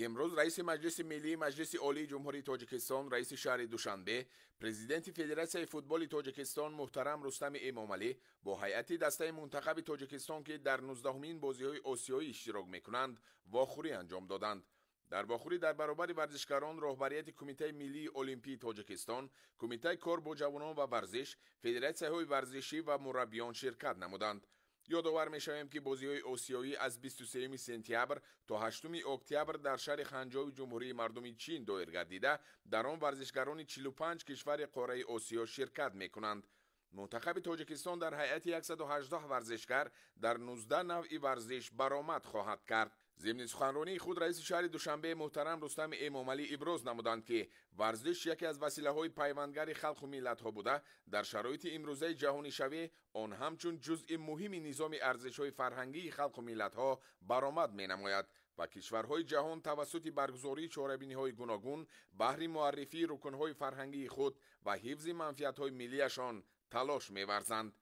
امروز رئیس مجلس ملی مجلس عالی جمهوری تاجیکستان رئیس شهر دوشنبه پرزیدنت فدراسیون فوتبال تاجیکستان محترم رستم امامعلی با هیئت دسته منتخب تاجیکستان که در 19مین بازی‌های آسیایی اشتراک می‌کنند واخوری انجام دادند. در واخوری در برابر ورزشکاران رهبریت کمیته ملی المپی تاجیکستان، کمیته کار با جوانان و ورزش، فدراسیون‌های ورزشی و مربیان شرکت نمودند. یادآور می‌شویم که بازی‌های آسیایی از 23 سپتامبر تا 8 اکتبر در شهر خنجای جمهوری مردمی چین دایر گردیده، در آن ورزشکاران 45 کشور قاره آسیا شرکت می‌کنند. منتخب تاجیکستان در هیئت 118 ورزشکار در 19 نوع ورزش برآمد خواهد کرد. ضمن سخنرانی خود رئیس شهر دوشنبه محترم رستم امامعلی ابراز نمودند که ورزش یکی از وسیله‌های پیوندگر خلق و ملت‌ها بوده، در شرایط امروزه جهانی شوی آن همچون جزء مهم نظام ارزش‌های فرهنگی خلق و ملت‌ها برآمد می‌نماید و کشورهای جهان توسط برگزاری چهاربینی‌های گوناگون بهر معرفی رکن‌های فرهنگی خود و حفظ منفعت‌های ملیشان تلاش می‌ورزند.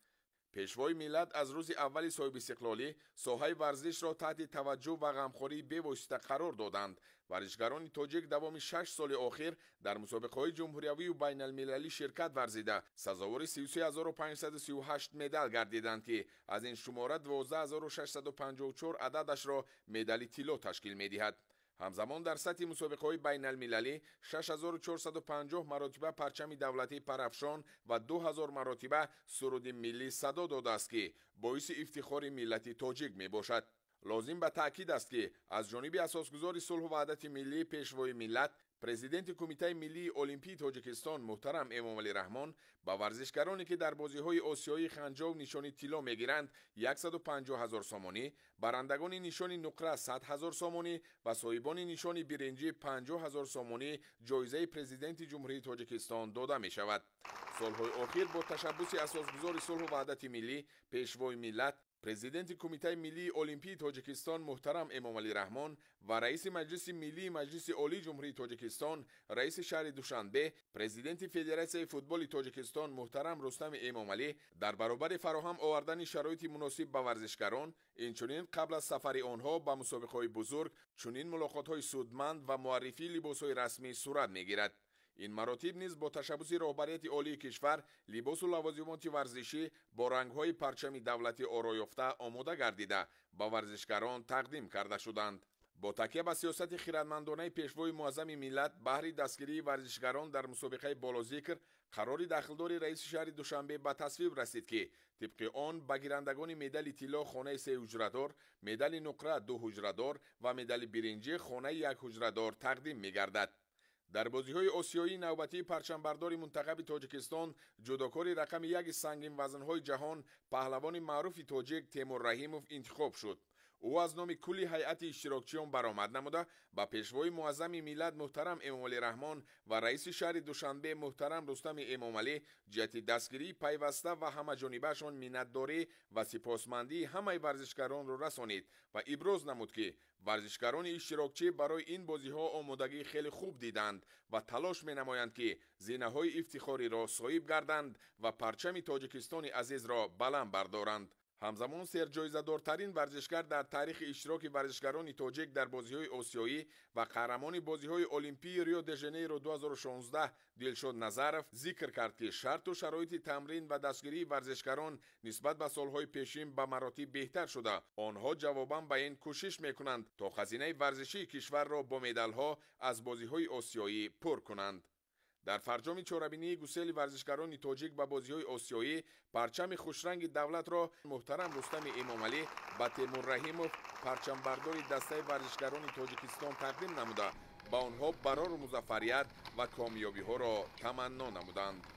پیشوای ملت از روز اول صاحب استقلالی ساحه ورزش را تحت توجه و غمخواری بواسطه قرار دادند. ورزشکاران تاجیک دوام 6 سال اخیر در مسابقه‌های جمهوریوی و بین المللی شرکت ورزیده سزاوار 33538 مدال گردیدند که از این شماره 12654 عددش را مدال طلا تشکیل می‌دهد. همزمان در سطح مسابقه‌های بین المللی 6450 مراتبه پرچم دولتی پرافشان و 2000 مراتبه سرود ملی صدا داده است که باعث افتخار ملت تاجیک می باشد. لازم به تاکید است که از جانب اساسگزار صلح و وحدت ملی پیشوای ملت پرزیدنت کمیته ملی المپی تاجیکستان محترم امامعلی رحمان با ورزشکارانی که در بازی‌های آسیایی خنجر نشان طلا می‌گیرند 150,000 سامانی، برندگان نشان نقره 100,000 سامانی و صاحبان نشان برنجی 50,000 سامانی جایزه پرزیدنت جمهوری تاجیکستان داده می‌شود. سال‌های اخیر با تشبث اساسگزار صلح و وحدت ملی پیشوای ملت پرزیدنت کمیته ملی المپی تاجیکستان محترم امامعلی رحمان و رئیس مجلس ملی مجلس عالی جمهوری تاجیکستان رئیس شهر دوشنبه پرزیدنت فدراسیون فوتبال تاجیکستان محترم رستم امامعلی در برابر فراهم آوردن شرایط مناسب به ورزشکاران اینچنین قبل از سفر آنها به مسابقه‌های بزرگ چنین ملاقات‌های سودمند و معرفی لباس‌های رسمی صورت می‌گیرد. این مراتب نیز با تشبث رهبریت عالی کشور لباس و لوازمات ورزشی با رنگ‌های پرچم دولتی آرایفته آماده گردیده با ورزشکاران تقدیم کرده شدند. با تکیه به سیاست خردمندانه پیشوای معظم ملت بهر دستگیری ورزشکاران در مسابقه بالاذکر قرار داخلدار رئیس شهر دوشنبه به تصویب رسید که طبق آن به گیرندگان مدال طلا خانه 3 حجره‌دار، مدال نقره 2 حجره‌دار و مدال برنجی خانه 1 حجره‌دار تقدیم می‌گردد. در بازی‌های آسیایی نوبتی پرچمبردار منتخب تاجیکستان جداکار رقم 1 سنگین وزن‌های جهان پهلوان معروف تاجیک تیمور رحیموف انتخاب شد. او از نام کلی هیئت اشتراکچیان برآمد نموده با پیشوای معظم ملت محترم امامعلی رحمان و رئیس شهر دوشنبه محترم رستم امامعلی جهت دستگیری پیوسته و همه‌جانبه‌شان منتداری و سپاسمندی همه ورزشکاران را رسانید و ابراز نمود که ورزشکاران اشتراکچی برای این بازی‌ها آمادگی خیلی خوب دیدند و تلاش می‌نمایند که زینه‌های افتخاری را صاحب گردند و پرچم تاجیکستان عزیز را بلند بردارند. همزمان سرجایزه‌دارترین ورزشکار در تاریخ اشتراک ورزشکاران تاجیک در بازی‌های آسیایی و قهرمان بازی‌های المپی ریو د ژانیرو 2016 دلشاد نظرов ذکر کرد که شرط و شرایط تمرین و دستگیری ورزشکاران نسبت به سال‌های پیشین به مراتب بهتر شده. آنها جواباً به این کوشش می‌کنند تا خزینه ورزشی کشور را با مدال‌ها از بازی‌های آسیایی پر کنند. در فرجام چهاربینی گسیل ورزشکاران تاجیک به بازی‌های آسیایی پرچم خوشرنگ دولت را محترم رستم امامعلی به تیمور رحیموف پرچمبردار دسته ورزشکاران تاجیکستان تقدیم نموده با آنها برای مظفریت و کامیابی‌ها را تمنا نمودند.